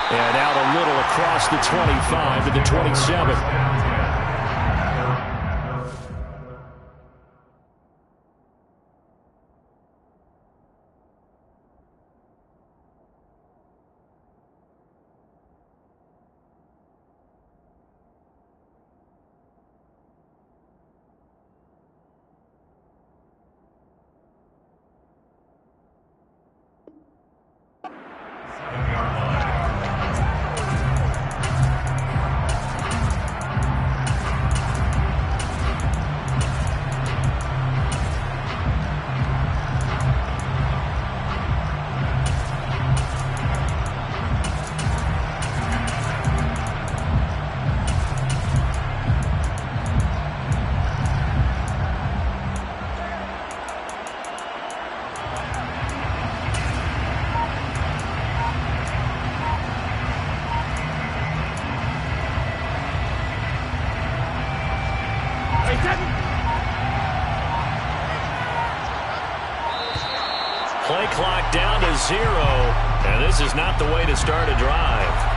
And out a little across the 25 to the 27. Play clock down to 0, and this is not the way to start a drive.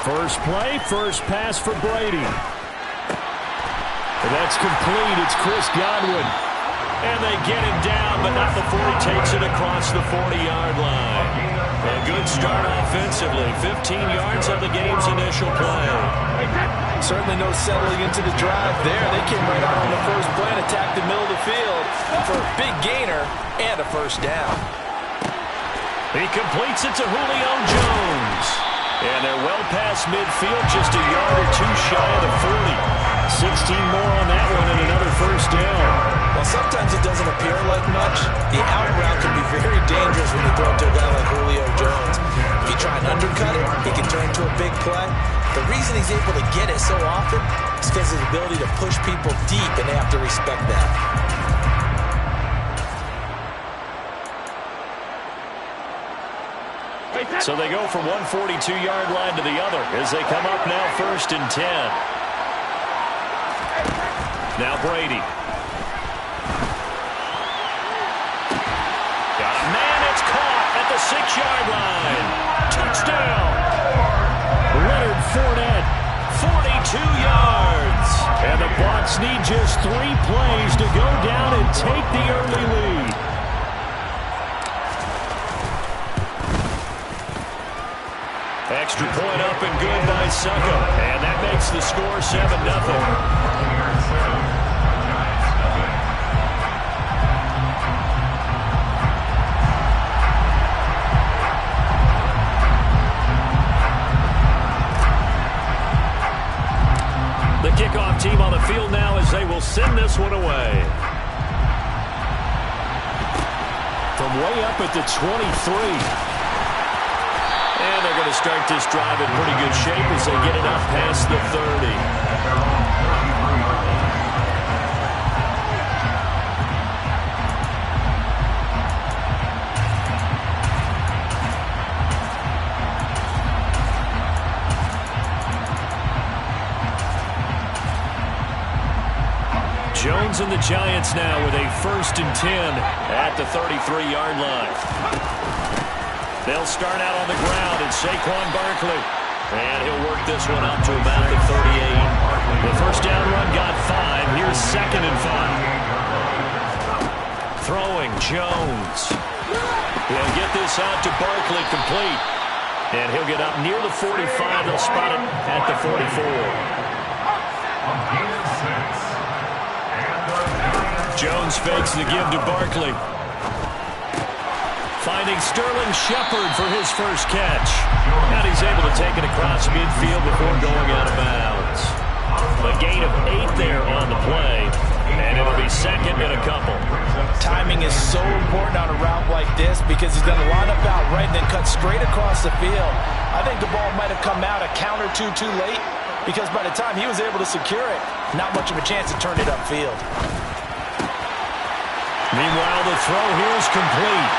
First play, first pass for Brady. That's complete. It's Chris Godwin. And they get him down, but not before he takes it across the 40-yard line. A good start offensively. 15 yards on the game's initial play. Certainly no settling into the drive there. They came right out on the first play and attacked the middle of the field for a big gainer and a first down. He completes it to Julio Jones. And they're well past midfield, just a yard or two shy of the 40. 16 more on that one and another first down. Well, sometimes it doesn't appear like much. The out route can be very dangerous when you throw it to a guy like Julio Jones. If you try and undercut it, he can turn into a big play. The reason he's able to get it so often is because of his ability to push people deep, and they have to respect that. So they go from one 42-yard line to the other as they come up now 1st and 10. Now Brady. Got a man, it's caught at the 6-yard line. Touchdown. Leonard Fournette. 42 yards. And the Bucs need just 3 plays to go down and take the early lead. Extra point up and good by Succo. And that makes the score 7-0. The kickoff team on the field now as they will send this one away. From way up at the 23. And they're going to start this drive in pretty good shape as they get it up past the 30. Jones and the Giants now with a 1st and 10 at the 33-yard line. They'll start out on the ground, and Saquon Barkley. And he'll work this one up to about the 38. The first down run got 5. Here's 2nd and 5. Throwing, Jones. He'll get this out to Barkley, complete. And he'll get up near the 45. They'll spot it at the 44. Jones fakes the give to Barkley. Finding Sterling Shepard for his first catch. And he's able to take it across midfield before going out of bounds. A gain of 8 there on the play. And it'll be 2nd and a couple. because he's going to line up out right and then cut straight across the field. I think the ball might have come out a count or two too late, because by the time he was able to secure it, not much of a chance to turn it upfield. Meanwhile, the throw here is complete.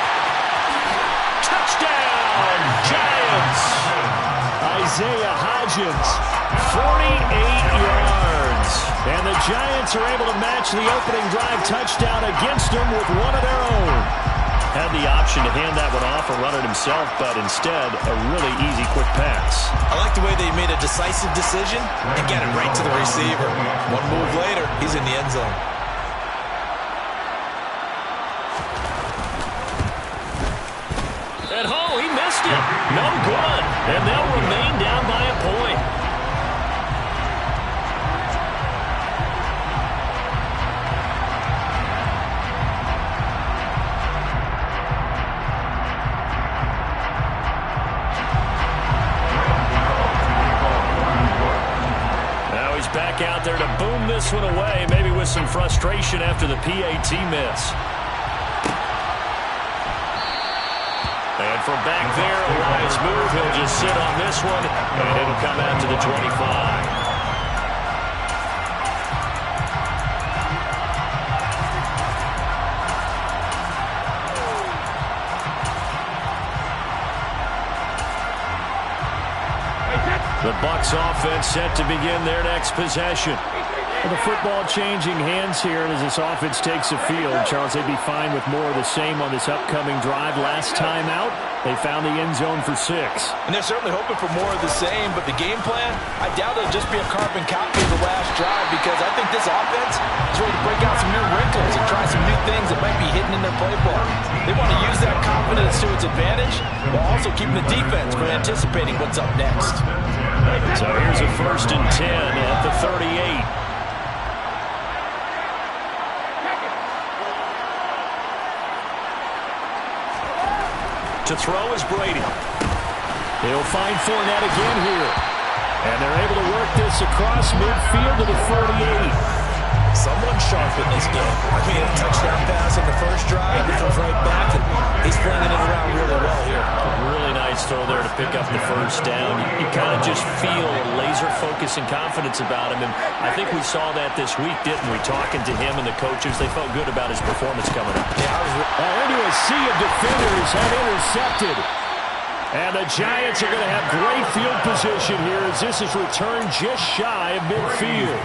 Touchdown, Giants! Isaiah Hodgins, 48 yards. And the Giants are able to match the opening drive touchdown against them with one of their own. Had the option to hand that one off or run it himself, but instead, a really easy, quick pass. I like the way they made a decisive decision and get it right to the receiver. One move later, he's in the end zone. At home, he missed it. No good. And they'll remain down by a point. Now he's back out there to boom this one away, maybe with some frustration after the PAT miss. And from back there, a wise move. He'll just sit on this one, and it'll come out to the 25. The Bucs offense set to begin their next possession. The football changing hands here, and as this offense takes the field, Charles, they'd be fine with more of the same on this upcoming drive. Last time out, they found the end zone for 6. And they're certainly hoping for more of the same, but the game plan, I doubt it'll just be a carbon copy of the last drive, because I think this offense is ready to break out some new wrinkles and try some new things that might be hidden in their playbook. They want to use that confidence to its advantage, while also keeping the defense from anticipating what's up next. So here's a 1st and 10 at the 38. To throw is Brady. He'll find Fournette again here. And they're able to work this across midfield to the 48. Someone sharp in this game. I mean, a touchdown pass in the first drive, he comes right back, and he's flinging it around really well here. Really nice throw there to pick up the first down. You kind of just feel a laser focus and confidence about him, and I think we saw that this week, didn't we? Talking to him and the coaches, they felt good about his performance coming up. Yeah, into a sea of defenders have intercepted. And the Giants are going to have great field position here as this is returned just shy of midfield.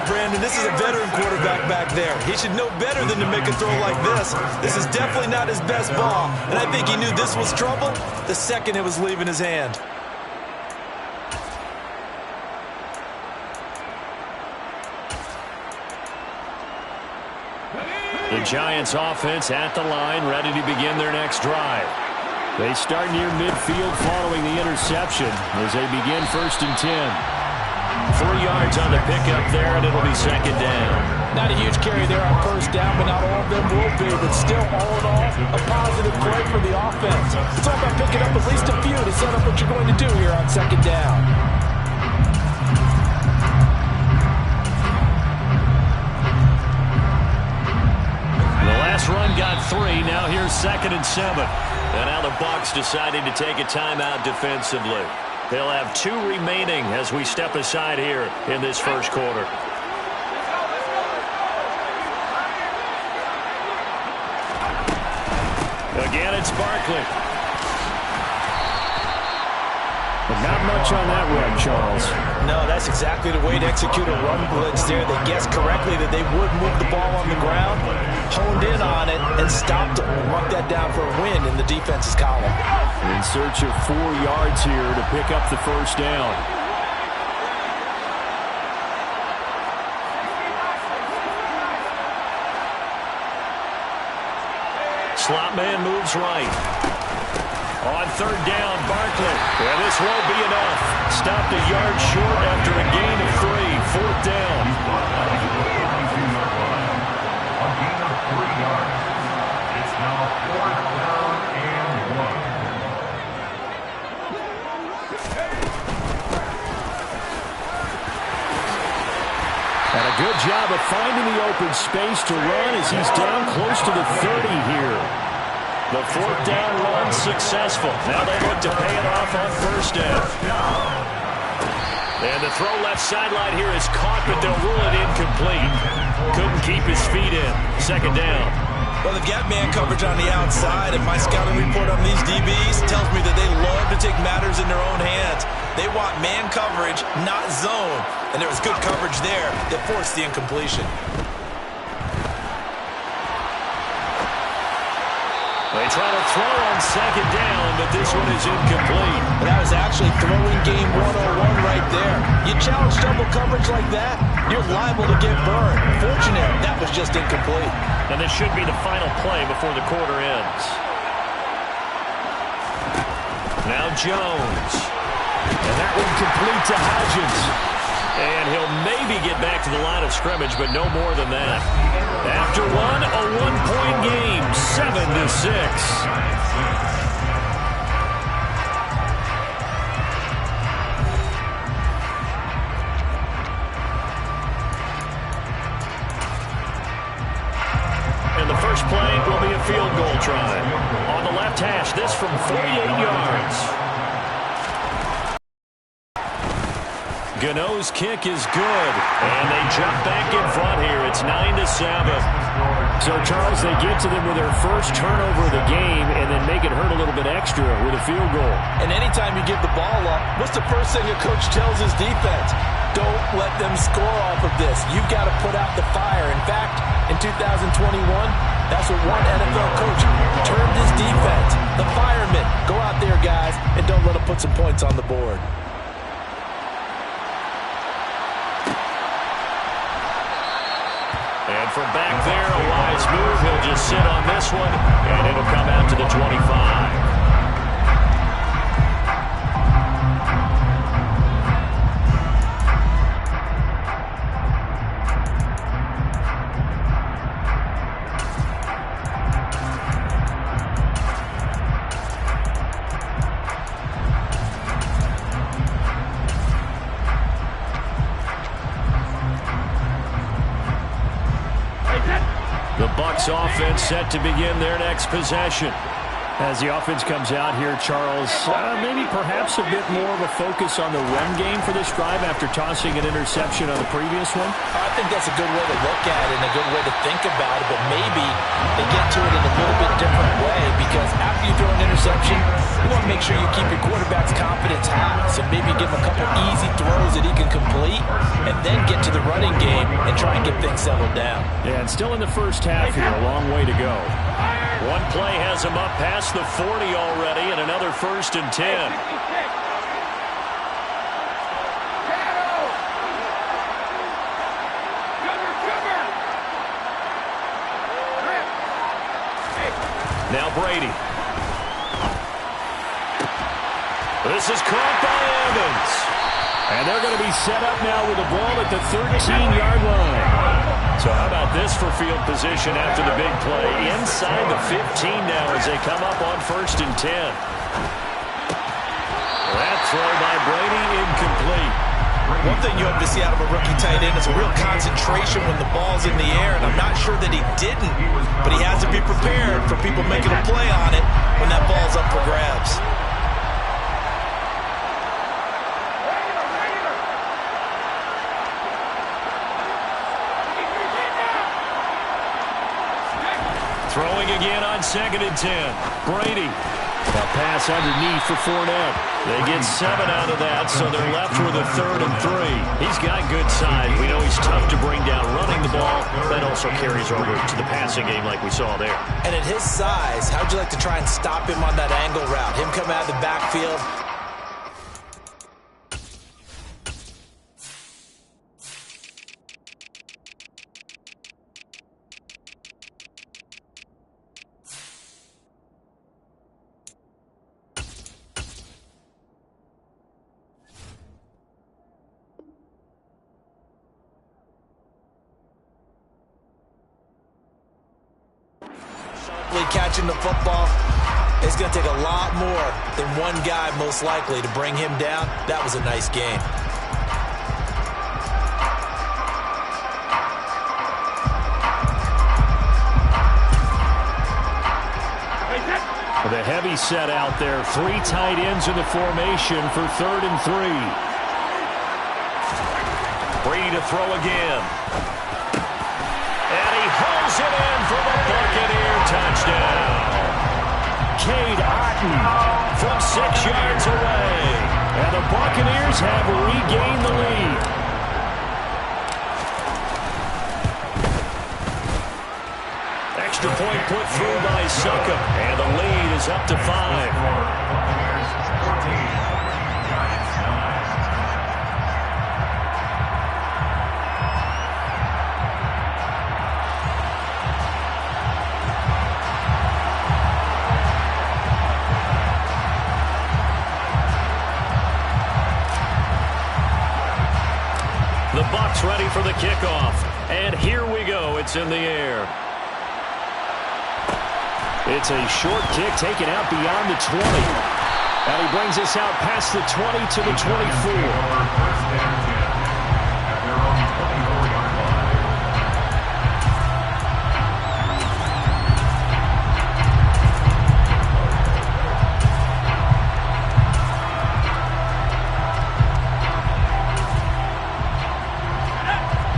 Brandon, this is a veteran quarterback back there. He should know better than to make a throw like this. This is definitely not his best ball, and I think he knew this was trouble the second it was leaving his hand. The Giants offense at the line, ready to begin their next drive. They start near midfield following the interception as they begin 1st and 10. 3 yards on the pickup there, and it'll be 2nd down. Not a huge carry there on 1st down, but not all of them will be. But still, all in all, a positive play for the offense. It's all about picking up at least a few to set up what you're going to do here on 2nd down. The last run got 3. Now here's 2nd and 7. And now the Bucs decided to take a timeout defensively. They'll have 2 remaining as we step aside here in this first quarter. Again, it's Barkley. But not much on that run, Charles. No, that's exactly the way to execute a run blitz there. They guessed correctly that they would move the ball on the ground, honed in on it, and stopped it. Mark that down for a win in the defense's column. In search of 4 yards here to pick up the 1st down. Slot man moves right. On 3rd down, Barkley. And this won't be enough. Stopped a yard short after a gain of 3. 4th down. A gain of 3 yards. It's now 4th down and 1. And a good job of finding the open space to run as he's down close to the 30 here. The fourth down run successful. Now they look to pay it off on first down. And the throw left sideline here is caught, but they'll rule it incomplete. Couldn't keep his feet in. Second down. Well, they've got man coverage on the outside, and my scouting report on these DBs tells me that they love to take matters in their own hands. They want man coverage, not zone. And there was good coverage there that forced the incompletion. They try to throw on second down, but this one is incomplete. That was actually throwing game 101 right there. You challenge double coverage like that, you're liable to get burned. Fortunate, that was just incomplete. And this should be the final play before the quarter ends. Now Jones. And that one complete to Hodgins. And he'll maybe get back to the line of scrimmage, but no more than that. After one, a one-point game, 7-6. And the first play will be a field goal try. On the left hash, this from 48 yards. Gano's kick is good, and they jump back in front here. It's 9-7. So, Charles, they get to them with their first turnover of the game and then make it hurt a little bit extra with a field goal. And anytime you give the ball up, what's the first thing a coach tells his defense? Don't let them score off of this. You've got to put out the fire. In fact, in 2021, that's what one NFL coach termed his defense. The firemen. Go out there, guys, and don't let them put some points on the board. And from back there, a wise move. He'll just sit on this one, and it'll come out to the 25. The Bucs offense set to begin their next possession. As the offense comes out here, Charles, maybe perhaps a bit more of a focus on the run game for this drive after tossing an interception on the previous one? I think that's a good way to look at it and a good way to think about it, but maybe they get to it in a little bit different way because after you throw an interception, you want to make sure you keep your quarterback's confidence high. So maybe give him a couple easy throws that he can complete and then get to the running game and try and get things settled down. Yeah, and still in the first half here, a long way to go. One play has him up past the 40 already, and another 1st and 10. Now Brady. This is caught by Evans. And they're going to be set up now with the ball at the 13-yard line. So how about this for field position after the big play? Inside the 15 now as they come up on 1st and 10. That throw by Brady incomplete. One thing you have to see out of a rookie tight end is a real concentration when the ball's in the air, and I'm not sure that he didn't, but he has to be prepared for people making a play on it when that ball's up for grabs. Throwing again on 2nd and 10. Brady. A pass underneath for Fournette. They get 7 out of that, so they're left with a 3rd and 3. He's got good size. We know he's tough to bring down running the ball. That also carries over to the passing game like we saw there. And at his size, how'd you like to try and stop him on that angle route? Him come out of the backfield. Catching the football, it's going to take a lot more than one guy most likely to bring him down. That was a nice game. The heavy set out there. 3 tight ends in the formation for 3rd and 3. Brady to throw again. And he hauls it in for the Buccaneer touchdown. Cade Otton from 6 yards away. And the Buccaneers have regained the lead. Extra point put through by Succop, and the lead is up to 5. The Bucs ready for the kickoff, and here we go. It's in the air. It's a short kick taken out beyond the 20. And he brings us out past the 20 to the 24.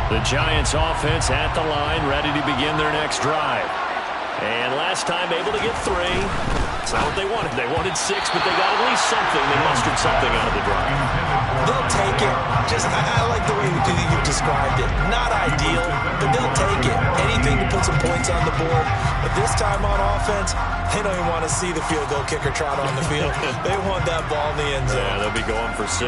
The Giants offense at the line, ready to begin their next drive. And last time able to get 3. It's not what they wanted. They wanted 6, but they got at least something. They mustered something out of the drive. They'll take it. I like the way you've described it. Not ideal, but they'll take it. Anything to put some points on the board. But this time on offense, they don't even want to see the field goal kicker trot on the field. They want that ball in the end zone. Yeah, they'll be going for 6.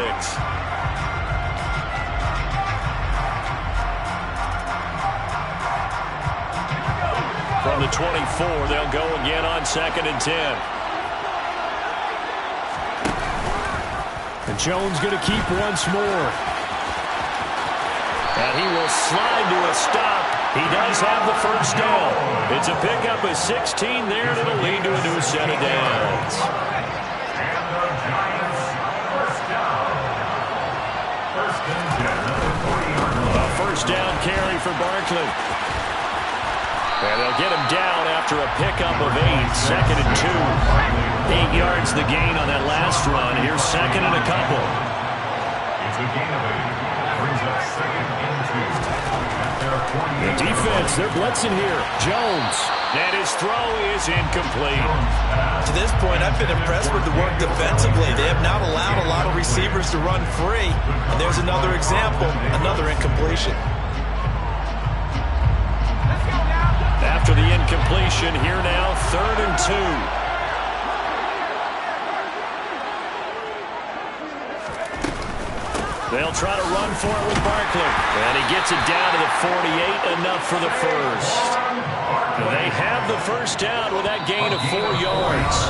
From the 24, they'll go again on 2nd and 10. And Jones going to keep once more. And he will slide to a stop. He does have the first down. It's a pickup of 16 there, and it'll lead to a new set of downs. And the Giants first down. 1st and 10 at the 40-yard line. A first down carry for Barkley. And they'll get him down after a pickup of 8, 2nd and 2. 8 yards the gain on that last run. Here's 2nd and a couple. It's a gain of 8. Brings up 2nd and 2. The defense, they're blitzing here. Jones. And his throw is incomplete. To this point, I've been impressed with the work defensively. They have not allowed a lot of receivers to run free. And there's another example, another incompletion. After the incompletion, here now, 3rd and 2. They'll try to run for it with Barkley. And he gets it down to the 48, enough for the first. They have the first down with that gain of 4 yards.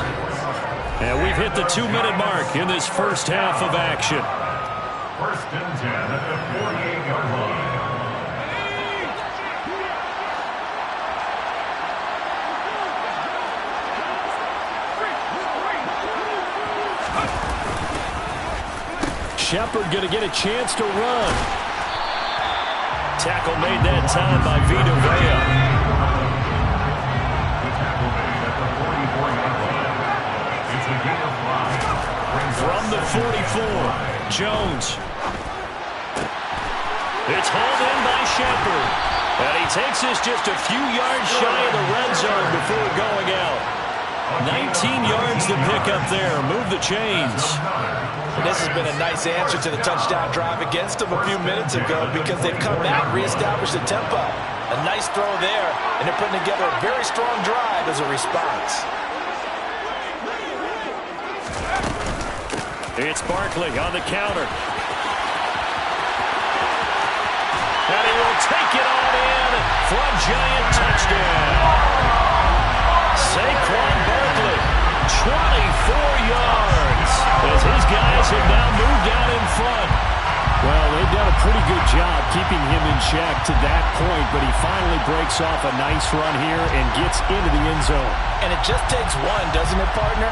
And we've hit the 2-minute mark in this first half of action. 1st and 10 at the 48-yard line. Shepard going to get a chance to run. Tackle made that time by Vita Vea. From the 44, Jones. It's hauled in by Shepard. And he takes this just a few yards shy of the red zone before going out. 19 yards to pick up there. Move the chains. And this has been a nice answer to the touchdown drive against them a few minutes ago because they've come back and reestablished the tempo. A nice throw there, and they're putting together a very strong drive as a response. It's Barkley on the counter. And he will take it on in for a Giant touchdown. Saquon Barkley, 24 yards, as his guys have now moved out in front. Well, they've done a pretty good job keeping him in check to that point, but he finally breaks off a nice run here and gets into the end zone. And it just takes one, doesn't it, partner?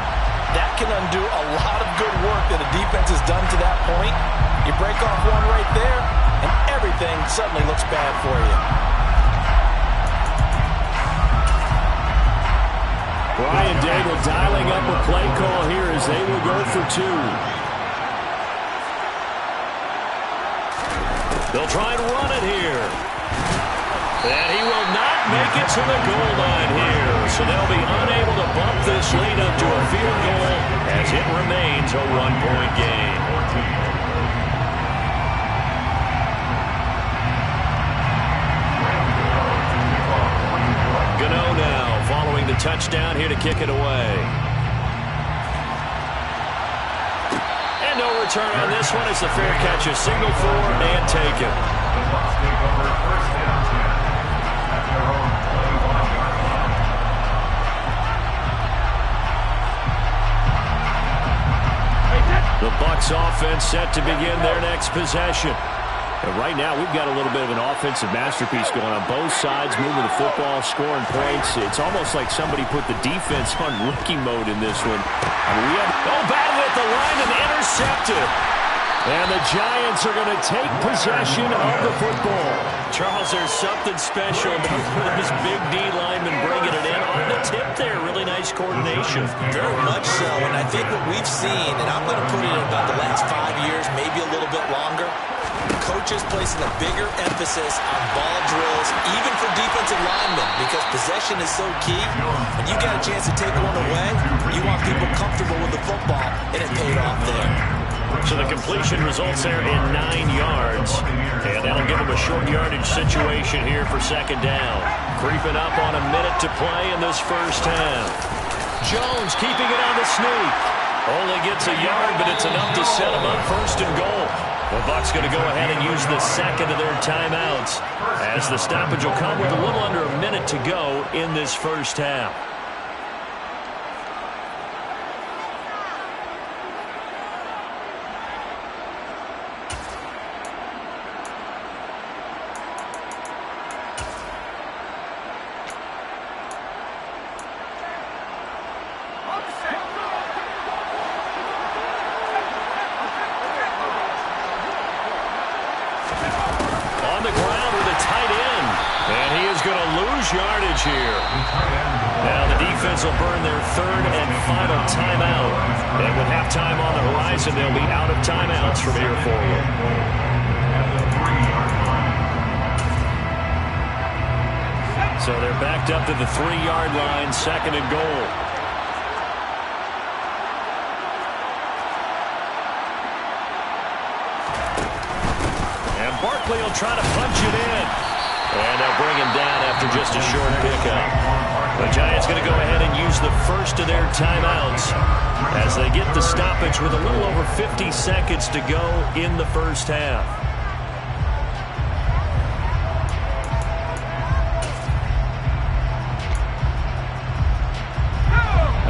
That can undo a lot of good work that a defense has done to that point. You break off one right there, and everything suddenly looks bad for you. Brian Dable dialing up a play call here as they will go for two. They'll try and run it here. And he will not make it to the goal line here. So they'll be unable to bump this lead up to a field goal as it remains a one-point game. Gano now following the touchdown here to kick it away. And no return on this one as the fair catch is signaled for and taken. The Bucs offense set to begin their next possession. And right now, we've got a little bit of an offensive masterpiece going on both sides, moving the football, scoring points. It's almost like somebody put the defense on rookie mode in this one. I mean, we have battle at the line and intercepted. And the Giants are going to take possession of the football. Charles, there's something special about this big D lineman bringing it in on the tip there. Really nice coordination. Very much so, and I think what we've seen, and I'm going to put it in about the last 5 years, maybe a little bit longer, coaches placing a bigger emphasis on ball drills, even for defensive linemen, because possession is so key. When you get a chance to take one away, you want people comfortable with the football, and it paid off there. So the completion results there in 9 yards. And that'll give them a short yardage situation here for second down. Creeping up on a minute to play in this first half. Jones keeping it on the sneak. Only gets a yard, but it's enough to set him up first and goal. The Bucs going to go ahead and use the second of their timeouts, as the stoppage will come with a little under a minute to go in this first half. Yardage here. Now the defense will burn their third and final timeout. And with halftime on the horizon, they'll be out of timeouts from here forward. So they're backed up to the 3-yard line, second and goal. And Barkley will try to punch it in. And they'll bring him down after just a short pickup. The Giants going to go ahead and use the first of their timeouts as they get the stoppage with a little over 50 seconds to go in the first half.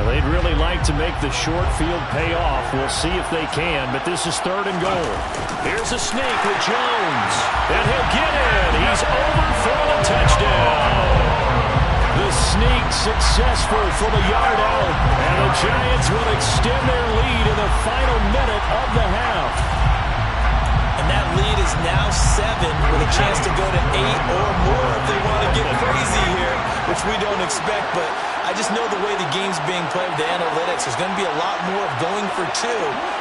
Now they'd really like to make the short field pay off. We'll see if they can, but this is third and goal. Here's a sneak with Jones, and he'll get in. He's over for the touchdown. The sneak successful from a yard out, and the Giants will extend their lead in the final minute of the half. And that lead is now 7 with a chance to go to 8 or more if they want to get crazy here, which we don't expect, but I just know the way the game's being played with the analytics, there's going to be a lot more of going for 2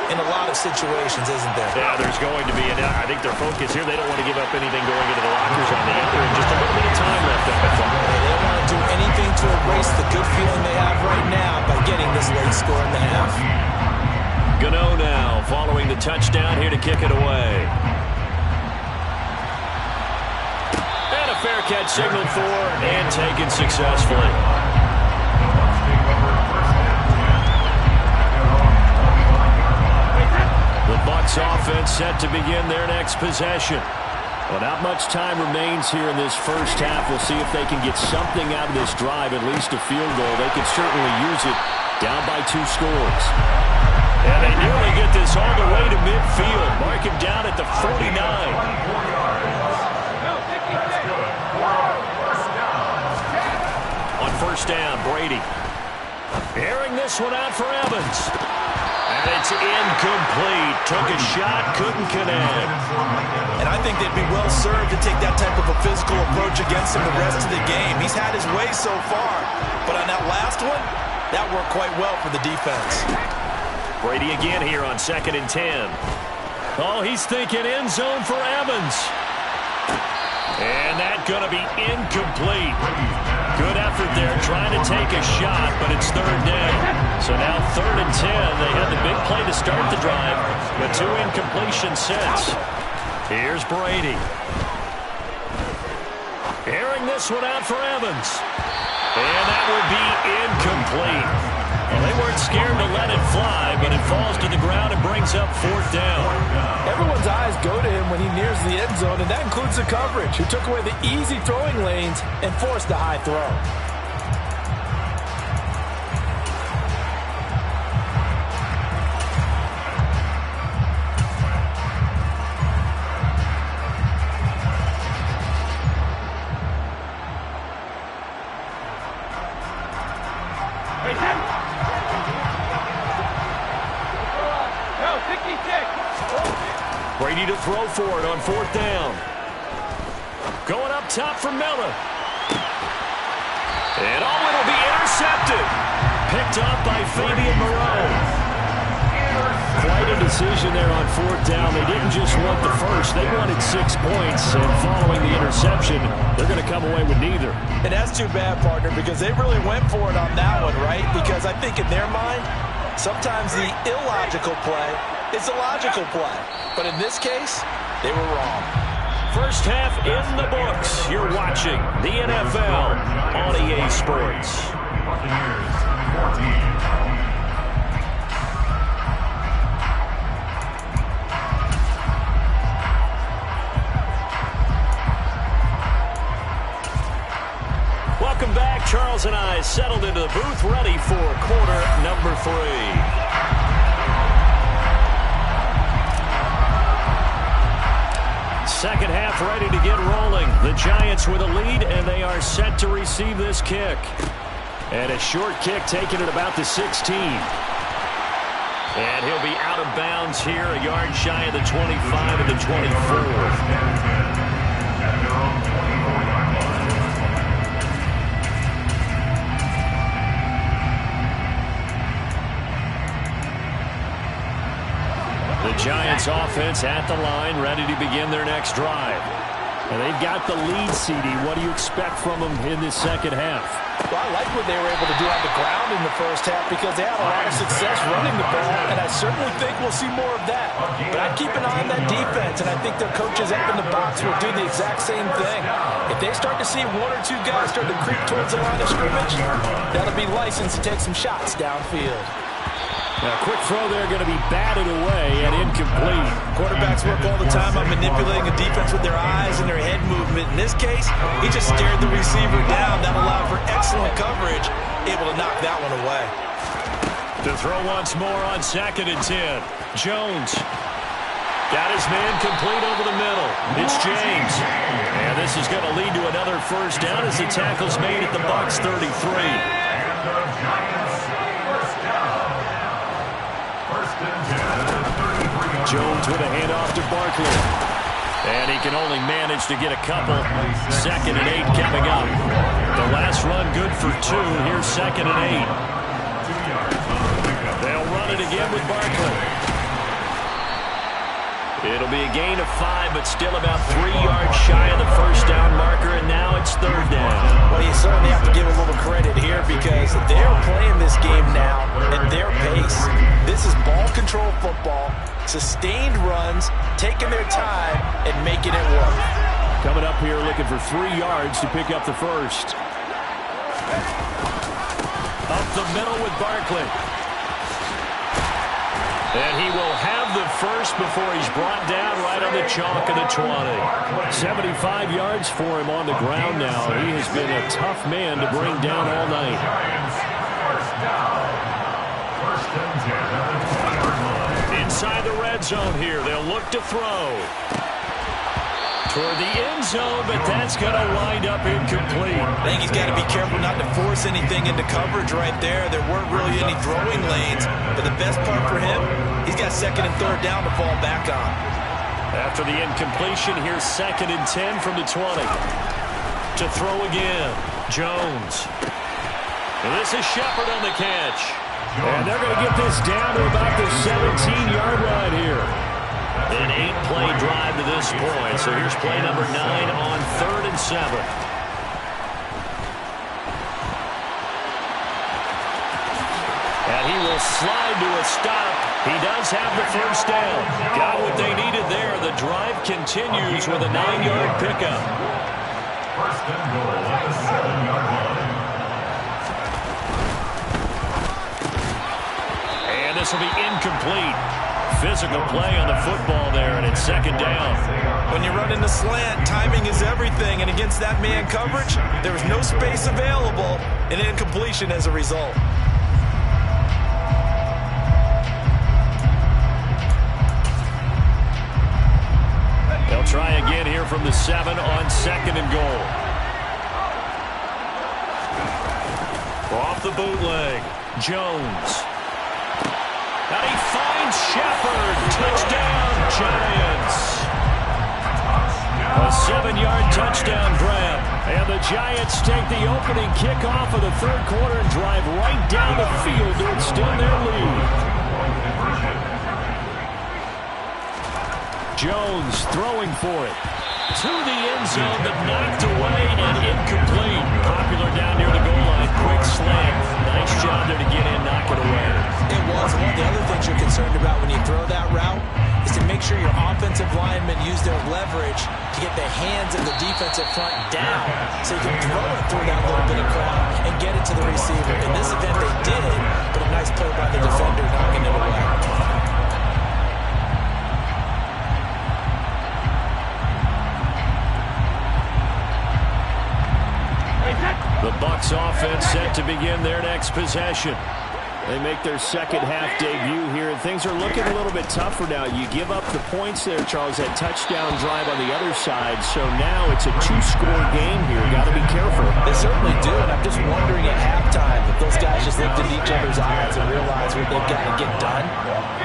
in a lot of situations, isn't there? Yeah, there's going to be, and I think their focus here, they don't want to give up anything going into the lockers on the other, and just a little bit of time left up at front. They don't want to do anything to erase the good feeling they have right now by getting this late score in the half. Gano now following the touchdown here to kick it away. And a fair catch signaled for and taken successfully. The Bucs offense set to begin their next possession. Well, not much time remains here in this first half. We'll see if they can get something out of this drive, at least a field goal. They could certainly use it down by 2 scores. And they nearly get this all the way to midfield. Mark him down at the 49. On first down, Brady. Airing this one out for Evans. And it's incomplete. Took a shot, couldn't connect. And I think they'd be well served to take that type of a physical approach against him the rest of the game. He's had his way so far, but on that last one, That worked quite well for the defense. Brady again here on 2nd and 10. Oh, he's thinking end zone for Evans. And that's going to be incomplete. Good effort there trying to take a shot, but it's 3rd down. So now 3rd and 10. They had the big play to start the drive, but 2 incompletions since. Here's Brady. Airing this one out for Evans. And that would be incomplete. Well, they weren't scared to let it fly, but it falls to the ground and brings up 4th down. Everyone's eyes go to him when he nears the end zone, and that includes the coverage, who took away the easy throwing lanes and forced the high throw. Brady to throw for it on 4th down. Going up top for Miller. And it'll be intercepted. Picked up by Fabian Moreau. Quite a decision there on 4th down. They didn't just want the first. They wanted 6 points. And following the interception, they're going to come away with neither. And that's too bad, partner, because they really went for it on that one, right? Because I think in their mind, sometimes the illogical play is a logical play. But in this case, they were wrong. First half in the books. You're watching the NFL on EA Sports. Buccaneers 14. Welcome back. Charles and I settled into the booth, ready for quarter number 3. Second half ready to get rolling. The Giants with a lead, and they are set to receive this kick. And a short kick taken at about the 16. And he'll be out of bounds here, a yard shy of the 25 and the 24. The Giants offense at the line, ready to begin their next drive. And they've got the lead, CD. What do you expect from them in this second half? Well, I like what they were able to do on the ground in the first half because they had a lot of success running the ball, and I certainly think we'll see more of that. But I'd keep an eye on that defense, and I think their coaches up in the box will do the exact same thing. If they start to see 1 or 2 guys start to creep towards the line of scrimmage, that'll be license to take some shots downfield. Now, a quick throw there going to be batted away and incomplete. Quarterbacks work all the time on manipulating a defense with their eyes and their head movement. In this case, he just stared the receiver down. That allowed for excellent coverage, able to knock that one away. To throw once more on 2nd and 10. Jones got his man complete over the middle. It's James. And this is going to lead to another first down as the tackle's made at the Bucs 33. And the Giants first down. Jones with a handoff to Barkley. And he can only manage to get a couple. 2nd and 8 coming up. The last run good for 2. Here's 2nd and 8. They'll run it again with Barkley. It'll be a gain of 5, but still about 3 yards shy of the first down marker, and now it's 3rd down. Well, you certainly have to give a little credit here because they're playing this game now at their pace. This is ball control football, sustained runs, taking their time, and making it work. Coming up here looking for 3 yards to pick up the first. Up the middle with Barkley. And he will have the first before he's brought down right on the chalk of the 20. 75 yards for him on the ground now. He has been a tough man to bring down all night. Inside the red zone here. They'll look to throw. Toward the end zone, but that's going to wind up incomplete. I think he's got to be careful not to force anything into coverage right there. There weren't really any throwing lanes, but the best part for him, he's got 2nd and 3rd down to fall back on. After the incompletion, here's 2nd and 10 from the 20. To throw again, Jones. And this is Shepard on the catch. And they're going to get this down to about the 17-yard line here. An 8-play drive to this point. So here's play number 9 on 3rd and 7. And he will slide to a stop. He does have the first down. Got what they needed there. The drive continues with a 9-yard pickup. First and goal at the 7-yard line. And this will be incomplete. Physical play on the football there, and it's 2nd down. When you run in the slant, timing is everything, and against that man coverage, there was no space available, and incompletion as a result. They'll try again here from the 7 on 2nd and goal. Off the bootleg, Jones. And he finds Shepard. Touchdown, Giants. A 7-yard touchdown grab. And the Giants take the opening kickoff of the 3rd quarter and drive right down the field to extend their lead. Jones throwing for it. To the end zone, but knocked away and incomplete. Popular down near the goal line. Quick slant. Nice job there to get in, knock it away. It was. One of the other things you're concerned about when you throw that route is to make sure your offensive linemen use their leverage to get the hands of the defensive front down so you can throw it through that little bit of crowd and get it to the receiver. In this event, they did, but a nice play by the defender knocking it away. The Bucs offense set to begin their next possession. They make their second half debut here, and things are looking a little bit tougher now. You give up the points there, Charles, that touchdown drive on the other side. So now it's a 2-score game here. Got to be careful. They certainly do, and I'm just wondering at halftime if those guys just looked in each other's eyes and realized what they've got to get done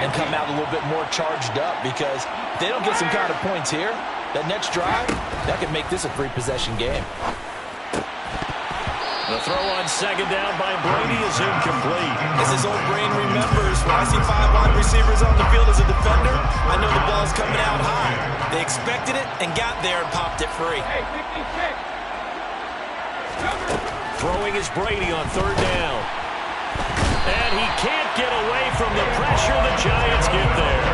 and come out a little bit more charged up, because if they don't get some kind of points here, that next drive, that could make this a 3-possession game. The throw on 2nd down by Brady is incomplete. As his old brain remembers, when I see 5 wide receivers on the field as a defender, I know the ball's coming out high. They expected it and got there and popped it free. Throwing is Brady on 3rd down. And he can't get away from the pressure. The Giants get there.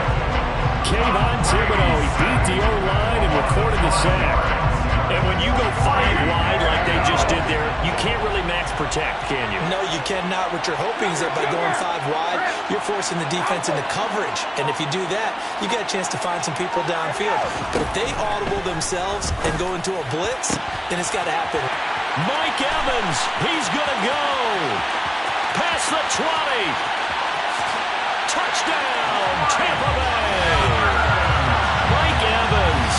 Kayvon Thibodeau, he beat the O-line and recorded the sack. And when you go 5 wide like they just did there, you can't really max protect, can you? No, you cannot. What you're hoping is that by going 5 wide, you're forcing the defense into coverage. And if you do that, you get a chance to find some people downfield. But if they audible themselves and go into a blitz, then it's got to happen. Mike Evans, he's going to go. Past the 20. Touchdown, Tampa Bay. Mike Evans,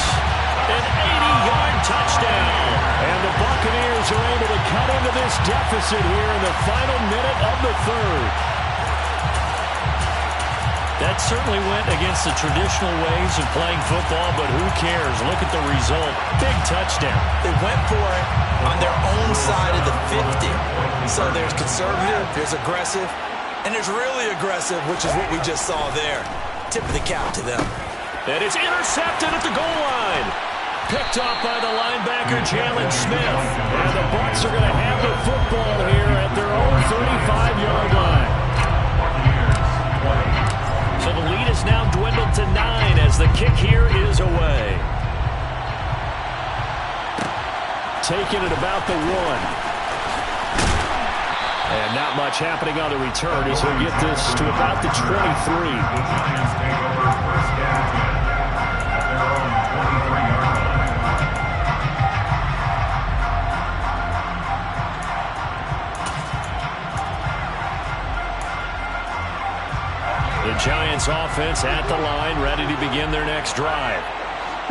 an 80-yard touchdown. And the Buccaneers are able to cut into this deficit here in the final minute of the 3rd. That certainly went against the traditional ways of playing football, but who cares? Look at the result. Big touchdown. They went for it on their own side of the 50. So there's conservative, there's aggressive, and there's really aggressive, which is what we just saw there. Tip of the cap to them. And it's intercepted at the goal line. Picked off by the linebacker, Jalen Smith. And the Bucs are going to have the football here at their own 35-yard line. So the lead is now dwindled to 9 as the kick here is away. Taking it about the 1. And not much happening on the return as he'll get this to about the 23. The Giants offense at the line, ready to begin their next drive.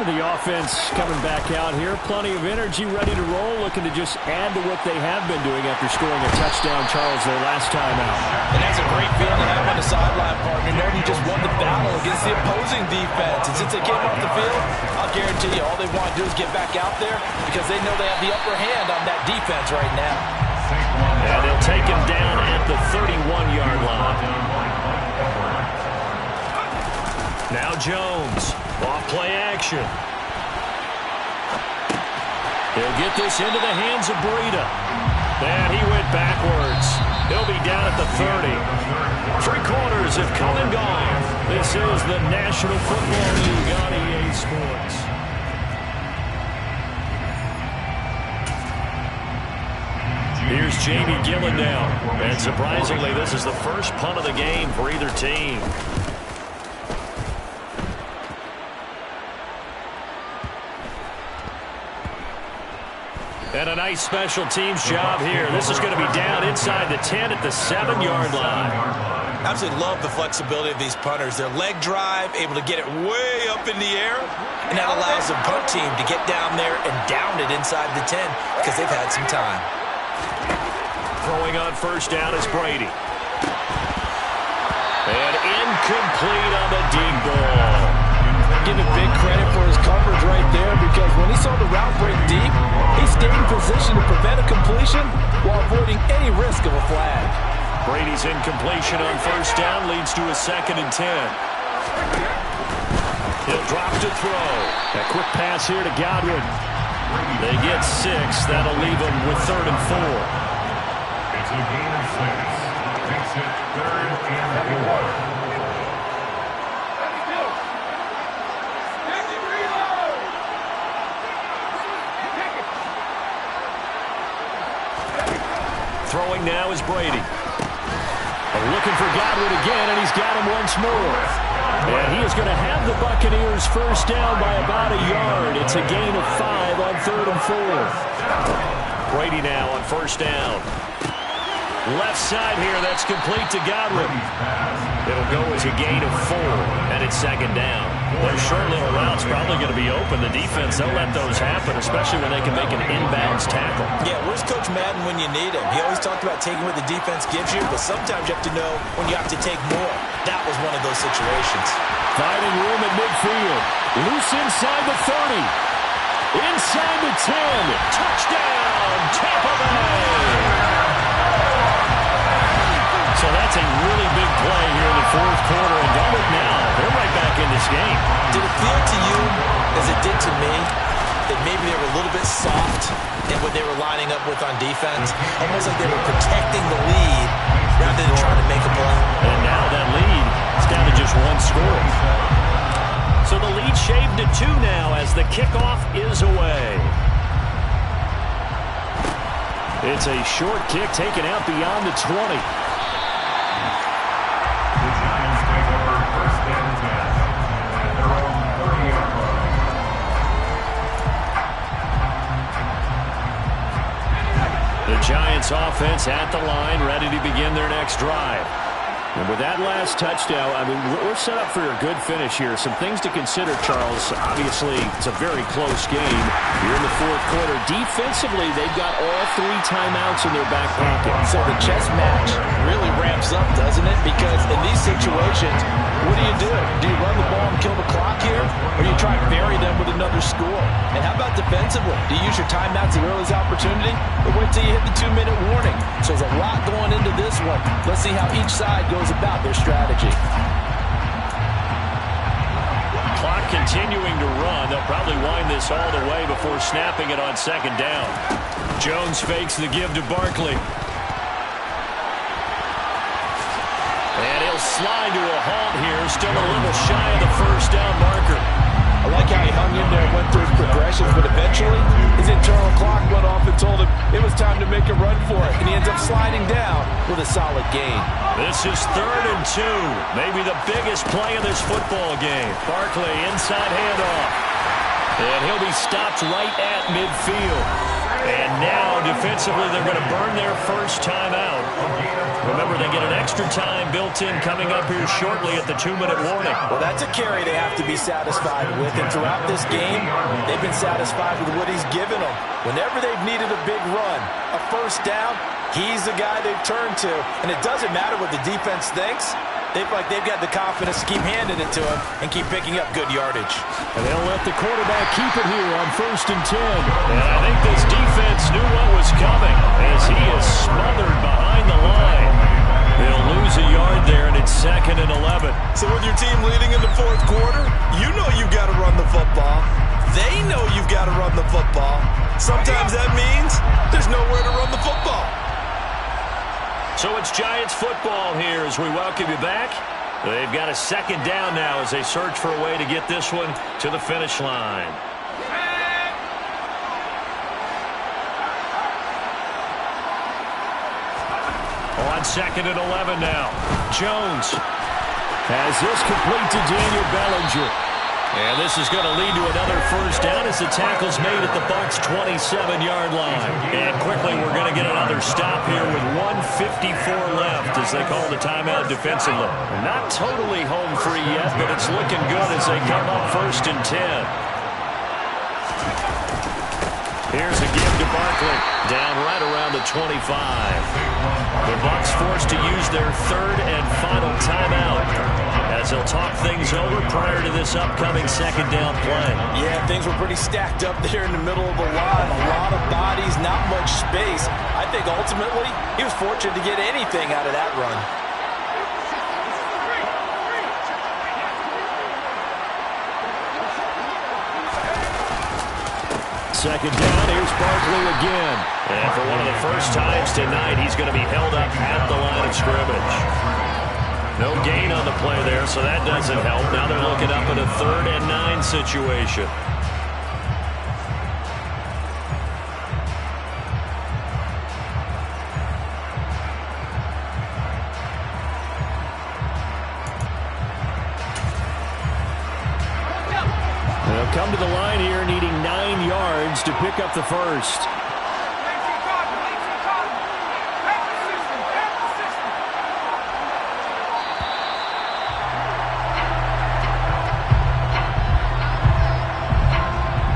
The offense coming back out here, plenty of energy, ready to roll, looking to just add to what they have been doing after scoring a touchdown, Charles, their last time out. And that's a great feeling to have on the sideline, partner, knowing you just won the battle against the opposing defense. And since they came off the field, I'll guarantee you all they want to do is get back out there because they know they have the upper hand on that defense right now. And they'll take him 1-yard line. Now Jones, off play action. He'll get this into the hands of Breida. And he went backwards. He'll be down at the 30. 3 quarters have come and gone. This is the National Football League on EA Sports. Here's Jamie Gillen now. And surprisingly, this is the first punt of the game for either team. And a nice special teams job here. This is going to be down inside the 10 at the 7-yard line. Absolutely love the flexibility of these punters. Their leg drive, able to get it way up in the air, and that allows the punt team to get down there and down it inside the 10 because they've had some time. Throwing on first down is Brady. And incomplete on the deep ball. Give him big credit for his coverage right there because when he saw the route break deep, he stayed in position to prevent a completion while avoiding any risk of a flag. Brady's incompletion on first down leads to a 2nd and 10. He'll drop to throw. A quick pass here to Godwin. They get 6. That'll leave them with 3rd and 4. It's a gain of 6. Makes it 3rd and 4. Throwing now is Brady. Looking for Godwin again, and he's got him once more. And he is going to have the Buccaneers first down by about a yard. It's a gain of 5 on 3rd and 4. Brady now on first down. Left side here, that's complete to Godwin. It'll go as a gain of 4, and it's 2nd down. Those short little routes probably going to be open. The defense, they'll let those happen, especially when they can make an inbounds tackle. Yeah, where's Coach Madden when you need him? He always talked about taking what the defense gives you, but sometimes you have to know when you have to take more. That was one of those situations. Finding room at midfield. Loose inside the 30. Inside the 10. Touchdown, Tampa Bay! So that's a really big play here in the 4th quarter, and double it now. They're right back in this game. Did it feel to you, as it did to me, that maybe they were a little bit soft in what they were lining up with on defense? Almost like they were protecting the lead rather than trying to make a play. And now that lead is down to just 1 score. So the lead shaved to 2 now as the kickoff is away. It's a short kick taken out beyond the 20. The Giants offense at the line, ready to begin their next drive. And with that last touchdown, I mean, we're set up for a good finish here. Some things to consider, Charles. Obviously, it's a very close game. You're in the 4th quarter. Defensively, they've got all 3 timeouts in their back pocket. So the chess match really ramps up, doesn't it? Because in these situations, what do you do? Do you run the ball and kill the clock here? Or do you try and bury them with another score? And how about defensively? Do you use your timeouts at earliest opportunity? Or wait till you hit the 2-minute warning? So there's a lot going into this one. Let's see how each side goes about their strategy. Clock continuing to run. They'll probably wind this all the way before snapping it on 2nd down. Jones fakes the give to Barkley. And he'll slide to a halt here. Still a little shy of the first down marker. I like how he hung in there and went through his progressions, but eventually his internal clock went off and told him it was time to make a run for it, and he ends up sliding down with a solid gain. This is 3rd and 2. Maybe the biggest play of this football game. Barkley inside handoff. And he'll be stopped right at midfield. And now, defensively, they're going to burn their first timeout. Remember, they get an extra time built in coming up here shortly at the 2-minute warning. Well, that's a carry they have to be satisfied with. And throughout this game, they've been satisfied with what he's given them. Whenever they've needed a big run, a first down, he's the guy they've turned to. And it doesn't matter what the defense thinks. They've got the confidence to keep handing it to him and keep picking up good yardage. And they'll let the quarterback keep it here on 1st and 10. And I think this defense knew what was coming as he is smothered behind the line. They'll 2nd and 11. So with your team leading in the fourth quarter, you know you've got to run the football. They know you've got to run the football. Sometimes that means there's nowhere to run the football. So it's Giants football here as we welcome you back. They've got a 2nd down now as they search for a way to get this one to the finish line. On 2nd and 11 now. Jones has this complete to Daniel Bellinger. And this is going to lead to another first down as the tackle's made at the Bucs' 27-yard line. And quickly we're going to get another stop here with 1:54 left as they call the timeout defensively. Not totally home free yet, but it's looking good as they come up 1st and 10. Here's a give to Barkley, down right around the 25. The Bucs forced to use their 3rd and final timeout as they'll talk things over prior to this upcoming 2nd down play. Yeah, things were pretty stacked up there in the middle of the line. A lot of bodies, not much space. I think ultimately he was fortunate to get anything out of that run. 2nd down, here's Barkley again. And for one of the first times tonight, he's going to be held up at the line of scrimmage. No gain on the play there, so that doesn't help. Now they're looking up at a 3rd and 9 situation. They'll come to the line here needing 9 yards to pick up the first.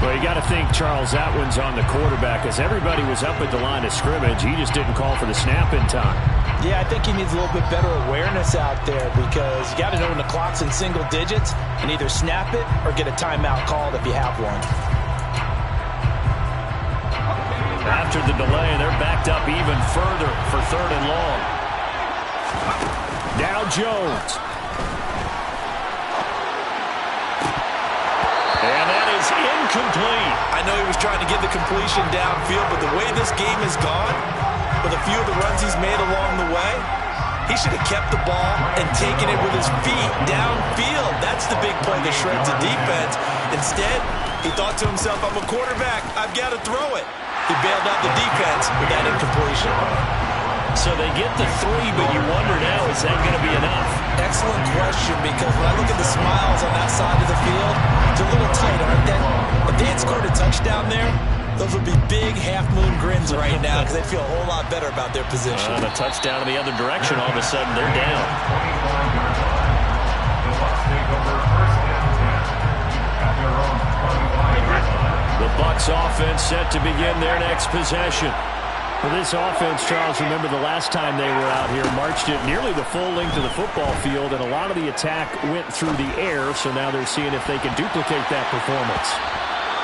Well, you got to think, Charles, that one's on the quarterback as everybody was up at the line of scrimmage. He just didn't call for the snap in time. Yeah, I think he needs a little bit better awareness out there because you got to know when the clock's in single digits and either snap it or get a timeout called if you have one. After the delay, they're backed up even further for 3rd and long. Now Jones. And that is incomplete. I know he was trying to get the completion downfield, but the way this game has gone, with a few of the runs he's made along the way, he should have kept the ball and taken it with his feet downfield. That's the big play that shreds the defense. Instead, he thought to himself, I'm a quarterback, I've got to throw it. He bailed out the defense with that incompletion. So they get the 3, but you wonder now, is that going to be enough? Excellent question, because when I look at the smiles on that side of the field, they're a little tight, aren't they? If they had scored a touchdown there, those would be big half-moon grins right now because they feel a whole lot better about their position. The touchdown in the other direction, all of a sudden they're down. The Bucs offense set to begin their next possession. For this offense, Charles, remember the last time they were out here, marched it nearly the full length of the football field, and a lot of the attack went through the air, so now they're seeing if they can duplicate that performance.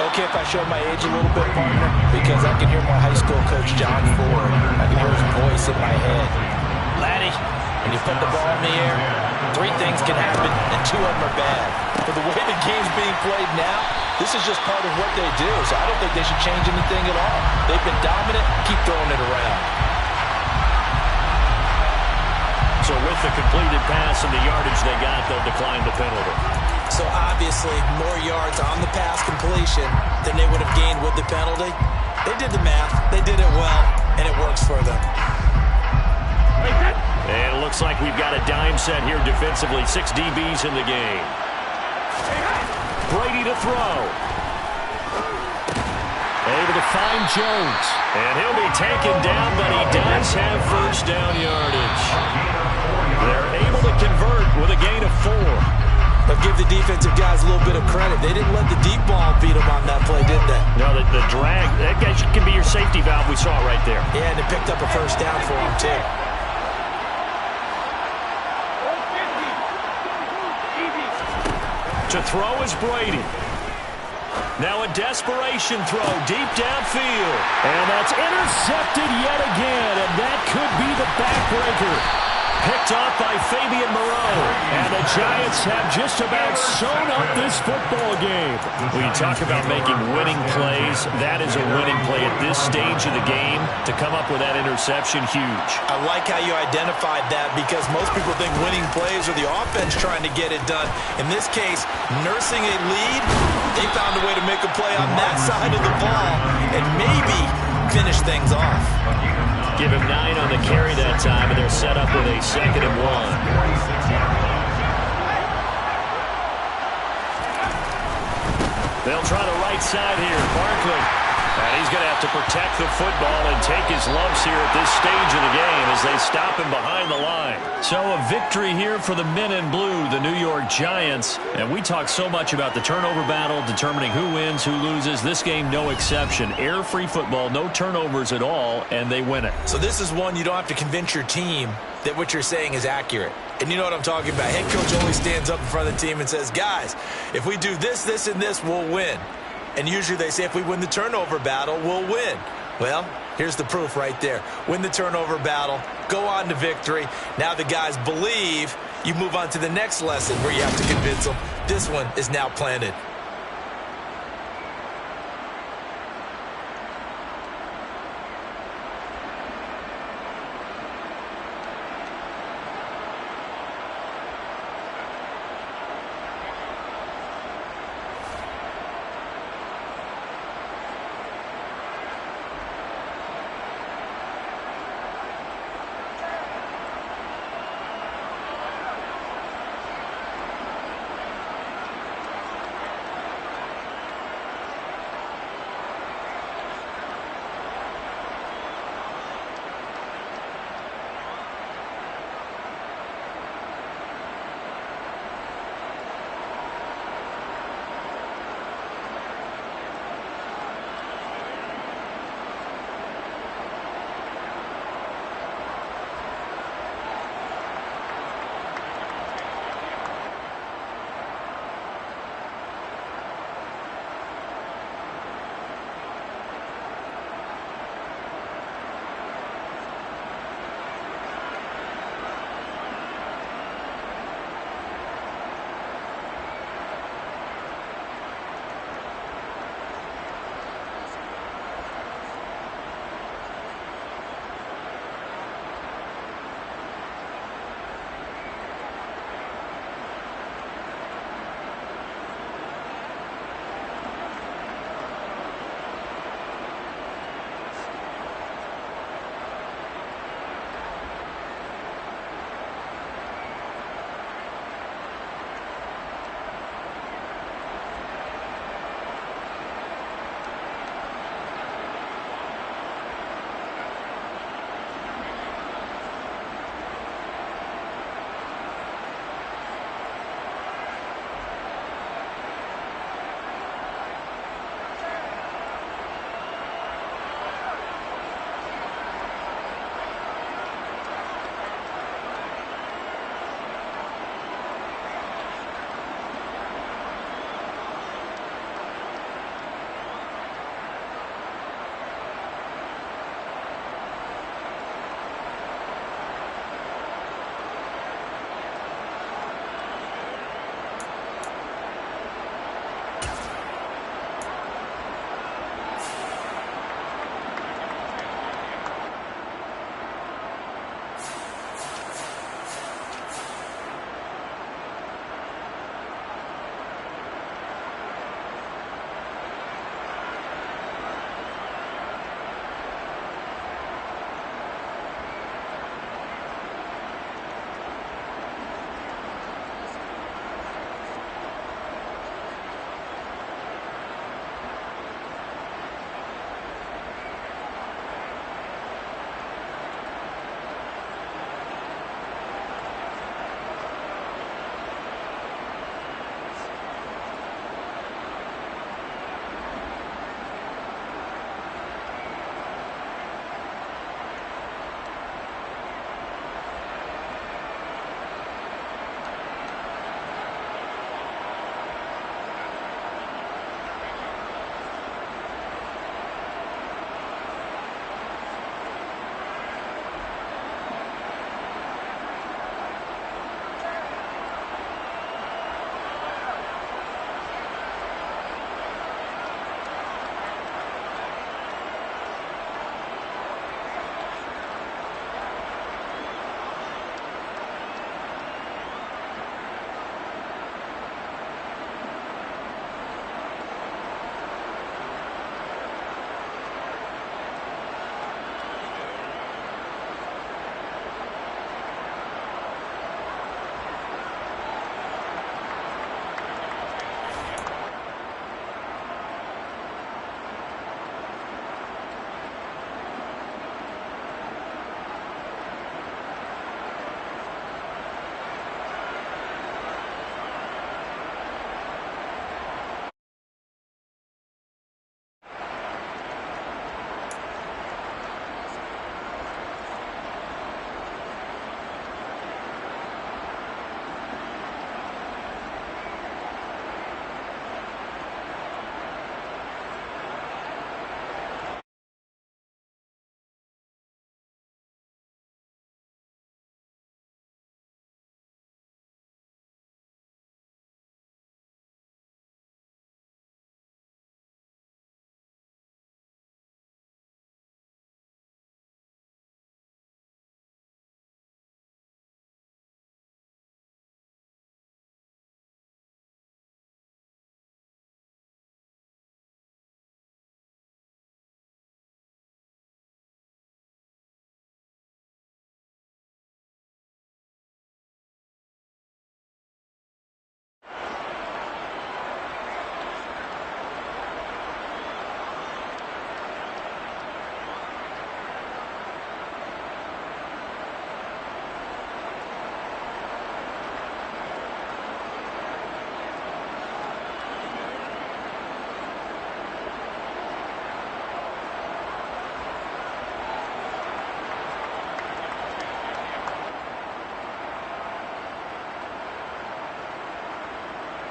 Okay, if I show my age a little bit, partner, because I can hear my high school coach, John Ford. I can hear his voice in my head. Laddie, when you put the ball in the air, 3 things can happen, and 2 of them are bad. But the way the game's being played now, this is just part of what they do, so I don't think they should change anything at all. They've been dominant. Keep throwing it around. So with the completed pass and the yardage they got, they'll decline the penalty. So obviously, more yards on the pass completion than they would have gained with the penalty. They did the math. They did it well, and it works for them. And it looks like we've got a dime set here defensively. 6 DBs in the game. Brady to throw. Able to find Jones. And he'll be taken down, but he does have first down yardage. They're able to convert with a gain of 4. But give the defensive guys a little bit of credit. They didn't let the deep ball beat them on that play, did they? No, the drag, that guy can be your safety valve. We saw it right there. Yeah, and it picked up a first down for him, too. To throw is Brady. Now a desperation throw deep downfield. And that's intercepted yet again, and that could be the backbreaker. Picked off by Fabian Moreau. And the Giants have just about sewn up this football game. When you talk about making winning plays, that is a winning play at this stage of the game. To come up with that interception, huge. I like how you identified that because most people think winning plays are the offense trying to get it done. In this case, nursing a lead, they found a way to make a play on that side of the ball and maybe finish things off. Give him 9 on the carry that time, and they're set up with a 2nd and 1. They'll try the right side here. Barkley. And he's going to have to protect the football and take his lumps here at this stage of the game as they stop him behind the line. So a victory here for the men in blue, the New York Giants. And we talk so much about the turnover battle, determining who wins, who loses. This game, no exception. Air-free football, no turnovers at all, and they win it. So this is one you don't have to convince your team that what you're saying is accurate. And you know what I'm talking about. Head coach always stands up in front of the team and says, guys, if we do this, this, and this, we'll win. And usually they say if we win the turnover battle, we'll win. Well, here's the proof right there. Win the turnover battle, go on to victory. Now the guys believe. You move on to the next lesson where you have to convince them. This one is now planted.